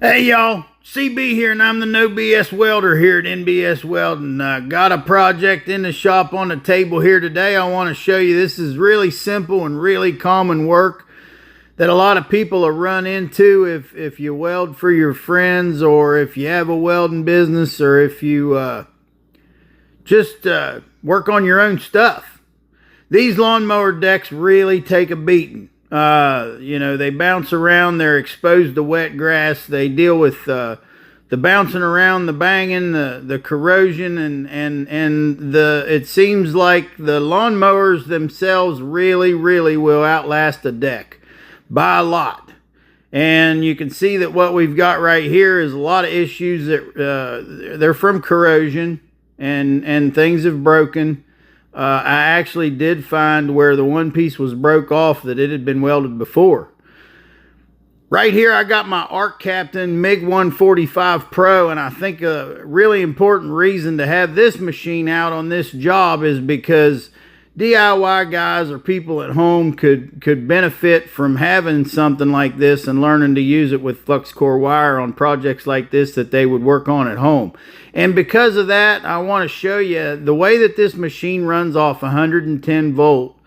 Hey y'all, CB here, and I'm the No BS welder here at NBS Welding. Got a project in the shop on the table here today. I want to show you. This is really simple and really common work that a lot of people will run into if you weld for your friends, or if you have a welding business, or if you just work on your own stuff. These lawnmower decks really take a beating. You know, they bounce around, they're exposed to wet grass, they deal with the bouncing around, the banging, the corrosion, and it seems like the lawnmowers themselves really will outlast a deck by a lot. And you can see that what we've got right here is a lot of issues that they're from corrosion, and things have broken. I actually did find where the one piece was broke off that it had been welded before. Right here I got my ARCCAPTAIN MIG145PRO, and I think a really important reason to have this machine out on this job is because DIY guys or people at home could benefit from having something like this and learning to use it with flux core wire on projects like this that they would work on at home. And because of that, I want to show you the way that this machine runs off 110 volt,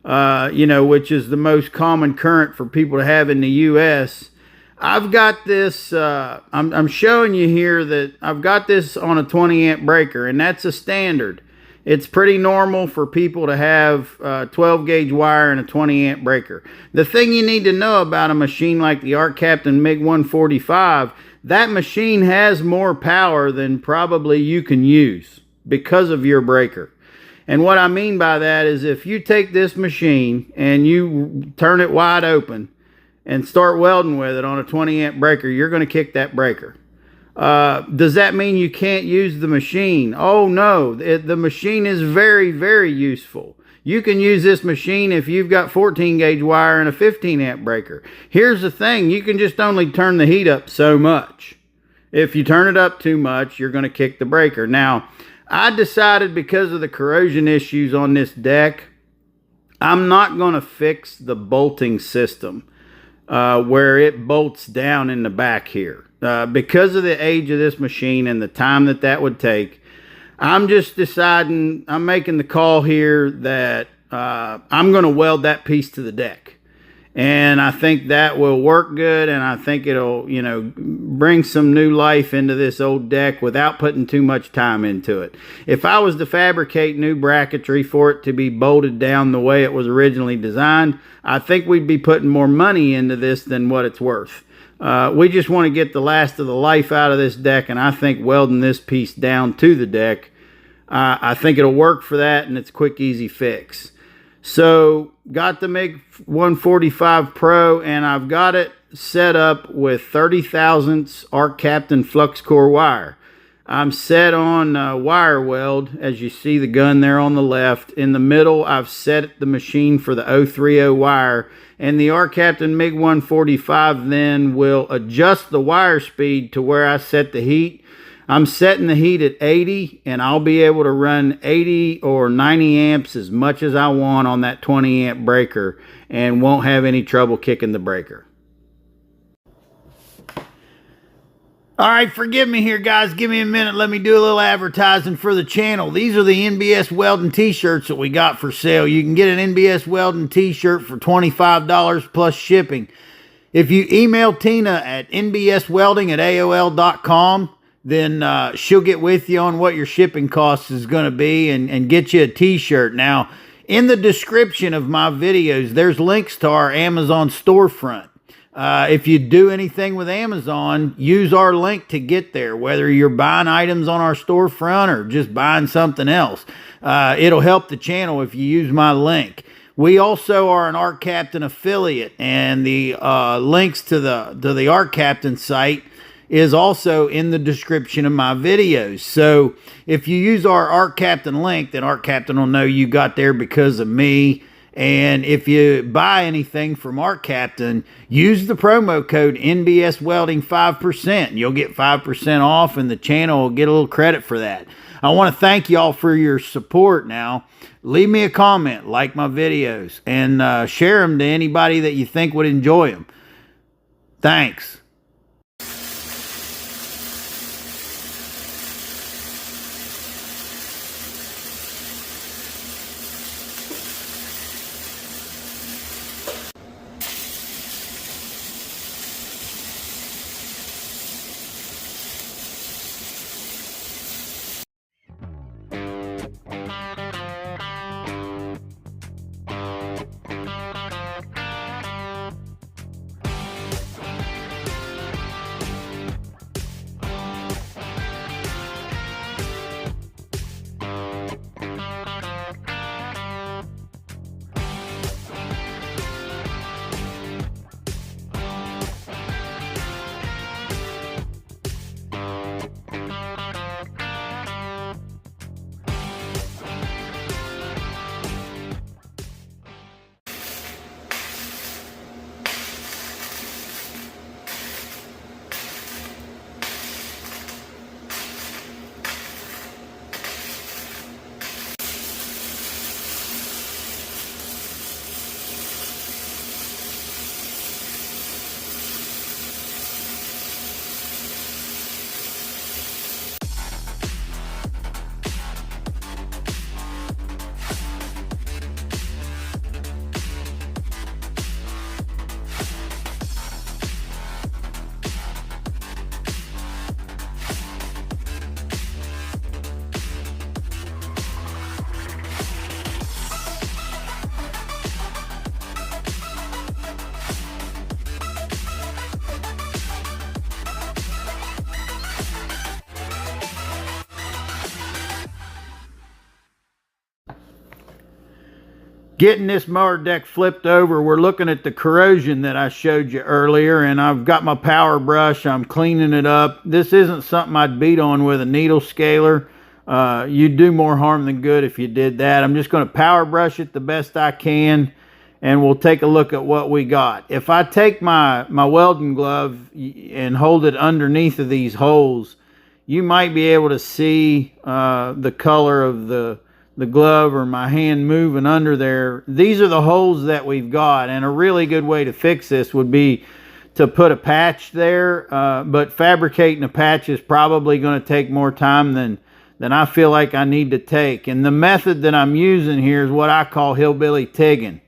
you know, which is the most common current for people to have in the US. I've got this, I'm showing you here that I've got this on a 20 amp breaker, and that's a standard. It's pretty normal for people to have 12 gauge wire and a 20 amp breaker. The thing you need to know about a machine like the ARCCAPTAIN MIG145, that machine has more power than probably you can use because of your breaker. And what I mean by that is, if you take this machine and you turn it wide open and start welding with it on a 20 amp breaker, you're going to kick that breaker. Does that mean you can't use the machine? Oh no, the machine is very useful. You can use this machine if you've got 14 gauge wire and a 15 amp breaker. Here's the thing, you can just only turn the heat up so much. If you turn it up too much, you're going to kick the breaker. Now, I decided, because of the corrosion issues on this deck, I'm not going to fix the bolting system where it bolts down in the back here. Because of the age of this machine and the time that would take, I'm just deciding, I'm making the call here that I'm going to weld that piece to the deck. And I think that will work good, and I think it'll, you know, bring some new life into this old deck without putting too much time into it. If I was to fabricate new bracketry for it to be bolted down the way it was originally designed, I think we'd be putting more money into this than what it's worth. We just want to get the last of the life out of this deck, and I think welding this piece down to the deck, I think it'll work for that, and it's a quick, easy fix. So, got the MIG145PRO, and I've got it set up with 30 thousandths ARCCAPTAIN flux core wire. I'm set on wire weld, as you see the gun there on the left. In the middle, I've set the machine for the 030 wire, and the ARCCAPTAIN MIG145 then will adjust the wire speed to where I set the heat. I'm setting the heat at 80, and I'll be able to run 80 or 90 amps as much as I want on that 20 amp breaker, and won't have any trouble kicking the breaker. Alright, forgive me here, guys. Give me a minute. Let me do a little advertising for the channel. These are the NBS Welding t-shirts that we got for sale. You can get an NBS Welding t-shirt for $25 plus shipping. If you email Tina at nbswelding@aol.com, then she'll get with you on what your shipping cost is going to be, and get you a t-shirt. Now, in the description of my videos, there's links to our Amazon storefront. If you do anything with Amazon, use our link to get there, whether you're buying items on our storefront or just buying something else. It'll help the channel if you use my link. We also are an ARCCAPTAIN affiliate, and the links to the ARCCAPTAIN site is also in the description of my videos. So if you use our ARCCAPTAIN link, then ARCCAPTAIN will know you got there because of me. And if you buy anything from ARCCAPTAIN, use the promo code NBS Welding 5%. You'll get 5% off, and the channel will get a little credit for that. I want to thank y'all for your support. Now, leave me a comment, like my videos, and share them to anybody that you think would enjoy them. Thanks. Getting this mower deck flipped over, we're looking at the corrosion that I showed you earlier, and I've got my power brush. I'm cleaning it up. This isn't something I'd beat on with a needle scaler. You'd do more harm than good if you did that. I'm just going to power brush it the best I can, and we'll take a look at what we got. If I take my welding glove and hold it underneath of these holes, you might be able to see the color of the glove or my hand moving under there. These are the holes that we've got, and a really good way to fix this would be to put a patch there, but fabricating a patch is probably going to take more time than I feel like I need to take. And the method that I'm using here is what I call hillbilly tigging.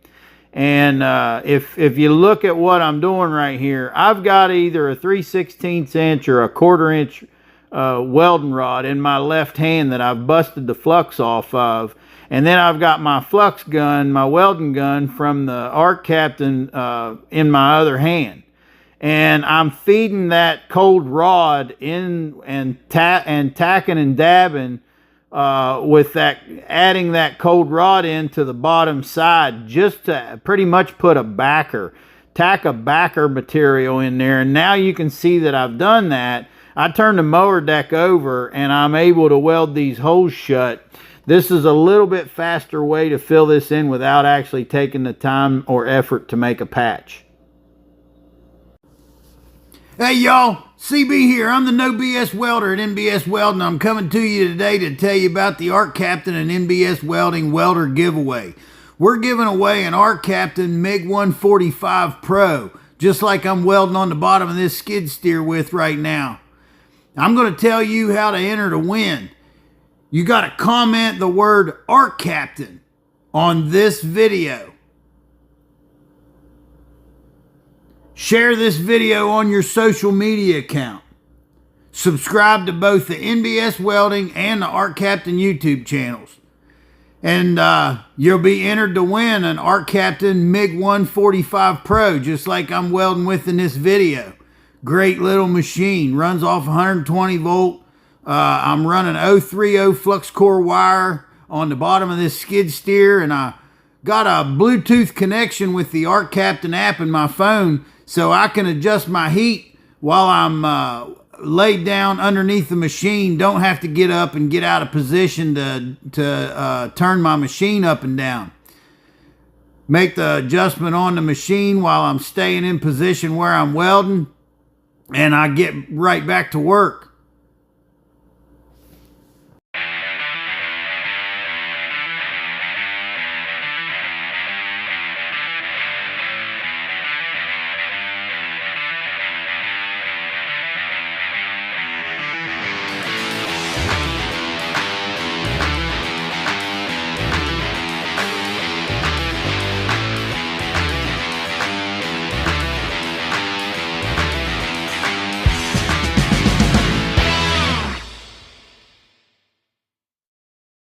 And if you look at what I'm doing right here, I've got either a 3/16 inch or a 1/4 inch welding rod in my left hand that I've busted the flux off of, and then I've got my flux gun, my welding gun from the ARCCAPTAIN in my other hand, and I'm feeding that cold rod in and tacking and dabbing with that, adding that cold rod into the bottom side just to pretty much put a backer, tack a backer material in there. And now you can see that I've done that. I turn the mower deck over and I'm able to weld these holes shut. This is a little bit faster way to fill this in without actually taking the time or effort to make a patch. Hey y'all, CB here. I'm the No BS welder at NBS Welding. I'm coming to you today to tell you about the ARCCAPTAIN and NBS Welding welder giveaway. We're giving away an ARCCAPTAIN MIG145PRO, just like I'm welding on the bottom of this skid steer with right now. I'm going to tell you how to enter to win. You got to comment the word ARCCAPTAIN on this video. Share this video on your social media account. Subscribe to both the NBS Welding and the ARCCAPTAIN YouTube channels. And you'll be entered to win an ARCCAPTAIN MIG145PRO, just like I'm welding with in this video. Great little machine, runs off 120 volt. I'm running 030 flux core wire on the bottom of this skid steer, and I got a Bluetooth connection with the ARCCAPTAIN app in my phone, so I can adjust my heat while I'm laid down underneath the machine. Don't have to get up and get out of position to turn my machine up and down. Make the adjustment on the machine while I'm staying in position where I'm welding, and I get right back to work.